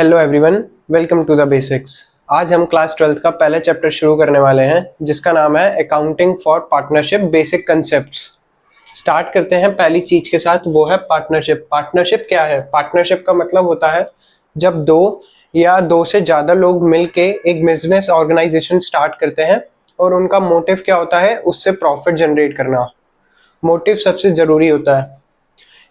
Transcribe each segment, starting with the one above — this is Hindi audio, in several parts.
Hello everyone, welcome to the basics. आज हम क्लास 12th का पहला चैप्टर शुरू करने वाले हैं जिसका नाम है accounting for partnership basic concepts. Start करते हैं पहली चीज के साथ, वो है पार्टनरशिप। पार्टनरशिप क्या है? पार्टनरशिप का मतलब होता है जब दो या दो से ज़्यादा लोग मिलके एक बिजनेस ऑर्गेनाइजेशन स्टार्ट करते हैं और उनका मोटिव क्या होता है? उससे प्रॉफिट जनरेट करना। मोटिव सबसे ज़रूरी होता है।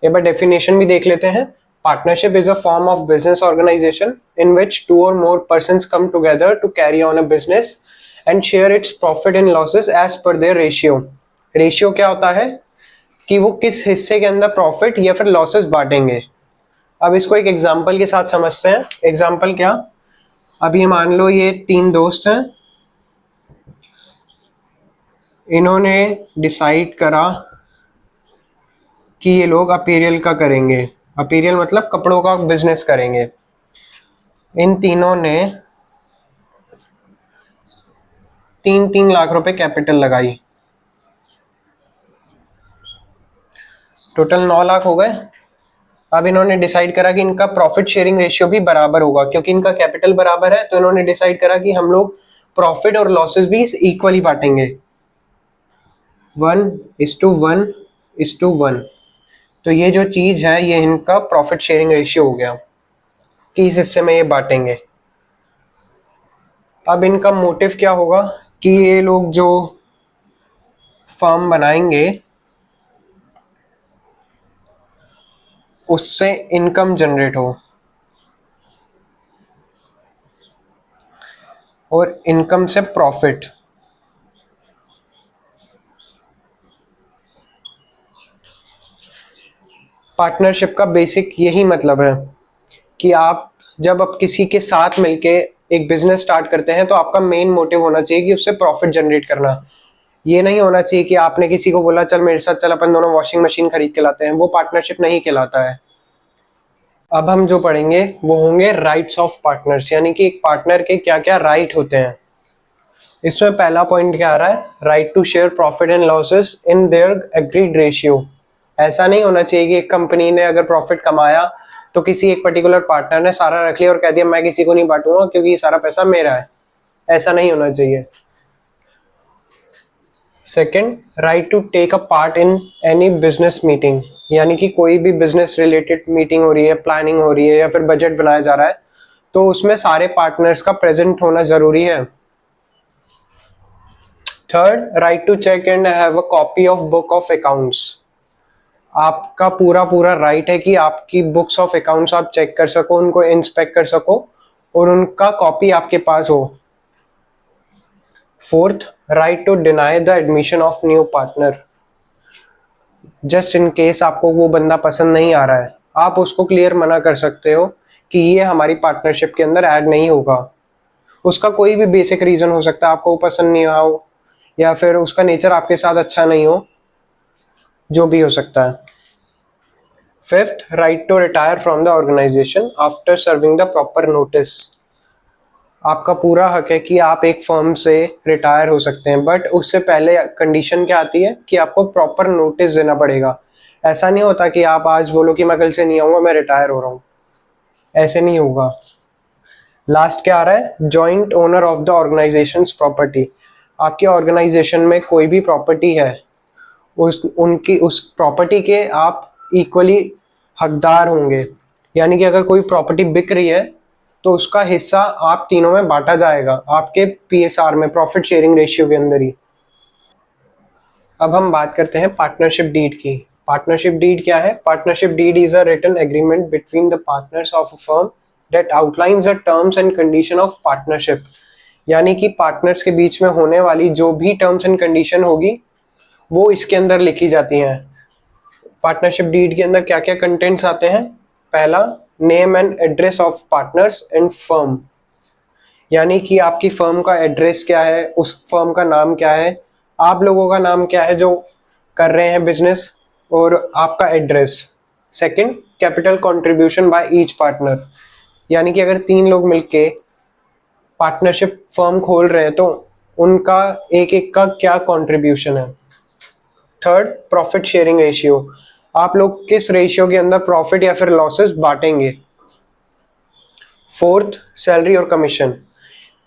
एक बार डेफिनेशन भी देख लेते हैं। Partnership is a form of business organization in which two or more persons come together to carry on a business and share its profit and losses as per their ratio. Ratio क्या होता है कि वो किस हिस्से के अंदर प्रॉफिट या फिर लॉसेस बांटेंगे। अब इसको एक एग्जांपल के साथ समझते हैं। एग्जांपल क्या? अभी मान लो ये तीन दोस्त हैं, इन्होंने डिसाइड करा कि ये लोग अपीरियल का करेंगे। अपीरियल मतलब कपड़ों का बिजनेस करेंगे। इन तीनों ने 3-3 लाख रुपए कैपिटल लगाई, टोटल 9 लाख हो गए। अब इन्होंने डिसाइड करा कि इनका प्रॉफिट शेयरिंग रेशियो भी बराबर होगा, क्योंकि इनका कैपिटल बराबर है। तो इन्होंने डिसाइड करा कि हम लोग प्रॉफिट और लॉसेस भी इक्वली बांटेंगे, 1:1:1। तो ये जो चीज है ये इनका प्रॉफिट शेयरिंग रेशियो हो गया कि इस हिस्से में ये बांटेंगे। अब इनका मोटिव क्या होगा कि ये लोग जो फर्म बनाएंगे उससे इनकम जनरेट हो, और इनकम से प्रॉफिट। पार्टनरशिप का बेसिक यही मतलब है कि आप जब आप किसी के साथ मिलके एक बिजनेस स्टार्ट करते हैं तो आपका मेन मोटिव होना चाहिए कि उससे प्रॉफिट जनरेट करना। ये नहीं होना चाहिए कि आपने किसी को बोला चल मेरे साथ चल अपन दोनों वॉशिंग मशीन खरीद के लाते हैं। वो पार्टनरशिप नहीं कहलाता है। अब हम जो पढ़ेंगे वो होंगे राइट्स ऑफ पार्टनर्स, यानी कि एक पार्टनर के क्या क्या राइट होते हैं। इसमें पहला पॉइंट क्या आ रहा है? Right to share profit and losses in their agreed ratio. ऐसा नहीं होना चाहिए कि एक कंपनी ने अगर प्रॉफिट कमाया तो किसी एक पर्टिकुलर पार्टनर ने सारा रख लिया और कह दिया मैं किसी को नहीं बांटूंगा क्योंकि ये सारा पैसा मेरा है। ऐसा नहीं होना चाहिए। Second, right to take a part in any business meeting, यानी कि कोई भी बिजनेस रिलेटेड मीटिंग हो रही है, प्लानिंग हो रही है या फिर बजट बनाया जा रहा है तो उसमें सारे पार्टनर्स का प्रेजेंट होना जरूरी है। Third, right to check and have a copy of book of accounts. आपका पूरा पूरा राइट है कि आपकी बुक्स ऑफ अकाउंट्स आप चेक कर सको, उनको इंस्पेक्ट कर सको और उनका कॉपी आपके पास हो। Fourth, right to deny the admission of new partner. Just in case आपको वो बंदा पसंद नहीं आ रहा है, आप उसको क्लियर मना कर सकते हो कि ये हमारी पार्टनरशिप के अंदर ऐड नहीं होगा। उसका कोई भी बेसिक रीजन हो सकता है, आपको पसंद नहीं हो या फिर उसका नेचर आपके साथ अच्छा नहीं हो, जो भी हो सकता है। Fifth, right to retire from the organisation after serving the proper notice. आपका पूरा हक है कि आप एक फर्म से रिटायर हो सकते हैं, बट उससे पहले कंडीशन क्या आती है कि आपको प्रॉपर नोटिस देना पड़ेगा। ऐसा नहीं होता कि आप आज बोलो कि मैं कल से नहीं आऊंगा, मैं रिटायर हो रहा हूँ, ऐसे नहीं होगा। लास्ट क्या आ रहा है? Joint owner of the organisation property. आपके ऑर्गेनाइजेशन में कोई भी प्रॉपर्टी है, उस प्रॉपर्टी के आप इक्वली हकदार होंगे। यानी कि अगर कोई प्रॉपर्टी बिक रही है तो उसका हिस्सा आप तीनों में बांटा जाएगा, आपके पीएसआर में, प्रॉफिट शेयरिंग रेशियो के अंदर ही। अब हम बात करते हैं पार्टनरशिप डीड की। पार्टनरशिप डीड क्या है? Partnership deed is a written agreement between the partners of a firm that outlines the terms and condition of partnership. यानी कि पार्टनर्स के बीच में होने वाली जो भी टर्म्स एंड कंडीशन होगी वो इसके अंदर लिखी जाती हैं। पार्टनरशिप डीड के अंदर क्या क्या कंटेंट्स आते हैं? पहला, name and address of partners and firm, यानी कि आपकी फर्म का एड्रेस क्या है, उस फर्म का नाम क्या है, आप लोगों का नाम क्या है जो कर रहे हैं बिजनेस, और आपका address. Second, capital contribution by each partner, यानी कि अगर 3 लोग मिलके पार्टनरशिप फर्म खोल रहे हैं तो उनका एक एक का क्या कंट्रीब्यूशन है। थर्ड, प्रॉफिट शेयरिंग रेशियो, आप लोग किस रेशियो के अंदर प्रॉफिट या फिर लॉसेस बांटेंगे। फोर्थ, सैलरी और कमीशन।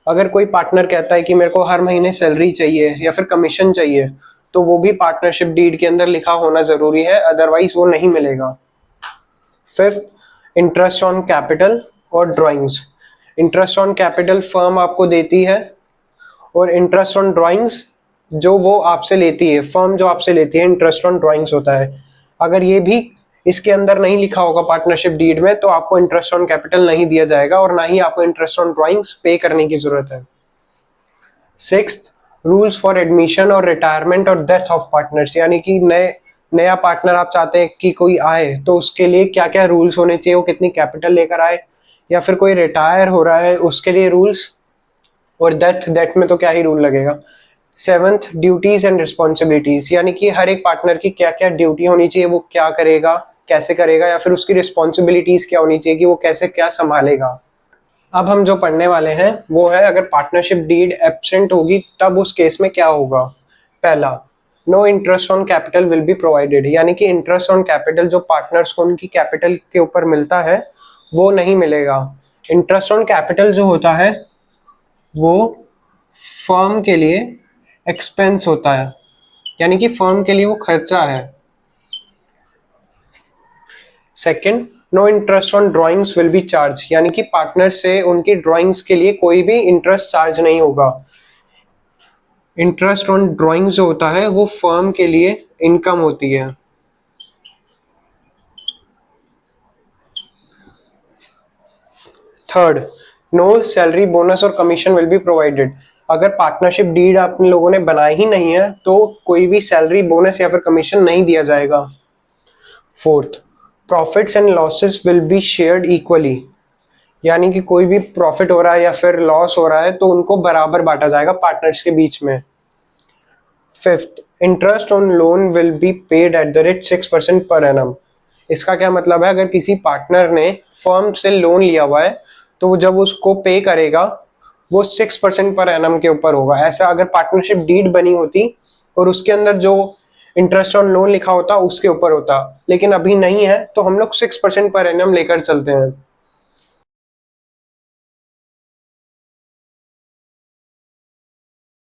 अगर कोई पार्टनर कहता है कि मेरे को हर महीने सैलरी चाहिए या फिर कमीशन चाहिए, तो वो भी पार्टनरशिप डीड के अंदर लिखा होना जरूरी है, अदरवाइज वो नहीं मिलेगा। फिफ्थ, इंटरेस्ट ऑन कैपिटल और drawings. Interest on capital firm आपको देती है, और इंटरेस्ट ऑन ड्राइंग्स जो वो आपसे लेती है, फर्म जो आपसे लेती है, इंटरेस्ट ऑन ड्राइंग्स होता है। अगर ये भी इसके अंदर नहीं लिखा होगा पार्टनरशिप डीड में, तो आपको इंटरेस्ट ऑन कैपिटल नहीं दिया जाएगा और ना ही आपको इंटरेस्ट ऑन ड्राइंग्स पे करने की जरूरत है। सिक्स्थ, रूल्स फॉर एडमिशन और रिटायरमेंट और डेथ ऑफ पार्टनर्स, यानी कि नया पार्टनर आप चाहते हैं कि कोई आए, तो उसके लिए क्या क्या रूल्स होने चाहिए, वो कितनी कैपिटल लेकर आए, या फिर कोई रिटायर हो रहा है उसके लिए रूल्स, और डेथ में तो क्या ही रूल लगेगा। सेवंथ, ड्यूटीज एंड रिस्पॉन्सिबिलिटीज, यानी कि हर एक पार्टनर की क्या क्या ड्यूटी होनी चाहिए, वो क्या करेगा, कैसे करेगा, या फिर उसकी रिस्पॉन्सिबिलिटीज क्या होनी चाहिए कि वो कैसे क्या संभालेगा। अब हम जो पढ़ने वाले हैं वो है, अगर पार्टनरशिप डीड एब्सेंट होगी तब उस केस में क्या होगा। पहला, no interest on capital will be provided, यानी कि इंटरेस्ट ऑन कैपिटल जो पार्टनर्स को उनकी कैपिटल के ऊपर मिलता है वो नहीं मिलेगा। इंटरेस्ट ऑन कैपिटल जो होता है वो फर्म के लिए एक्सपेंस होता है, यानी कि फर्म के लिए वो खर्चा है। Second, no interest on drawings will be charge, यानी कि पार्टनर से उनकी ड्राइंग्स के लिए कोई भी इंटरेस्ट चार्ज नहीं होगा। इंटरेस्ट ऑन ड्राइंग्स जो होता है वो फर्म के लिए इनकम होती है। थर्ड, नो सैलरी, बोनस और कमीशन विल बी प्रोवाइडेड, अगर पार्टनरशिप डीड आप लोगों ने बनाई ही नहीं है तो कोई भी सैलरी, बोनस या फिर कमीशन नहीं दिया जाएगा। Fourth, profits and losses will be shared equally, यानी कि कोई भी प्रॉफिट हो रहा है या फिर लॉस हो रहा है तो उनको बराबर बांटा जाएगा पार्टनर्स के बीच में। Fifth, interest on loan will be paid at the rate 6% per annum, इसका क्या मतलब है, अगर किसी पार्टनर ने फर्म से लोन लिया हुआ है तो वो जब उसको पे करेगा वो 6% पर एनम के ऊपर होगा। ऐसा अगर पार्टनरशिप डीड बनी होती और उसके अंदर जो इंटरेस्ट ऑन लोन लिखा होता उसके ऊपर होता, लेकिन अभी नहीं है तो हम लोग 6% पर एनम लेकर चलते हैं।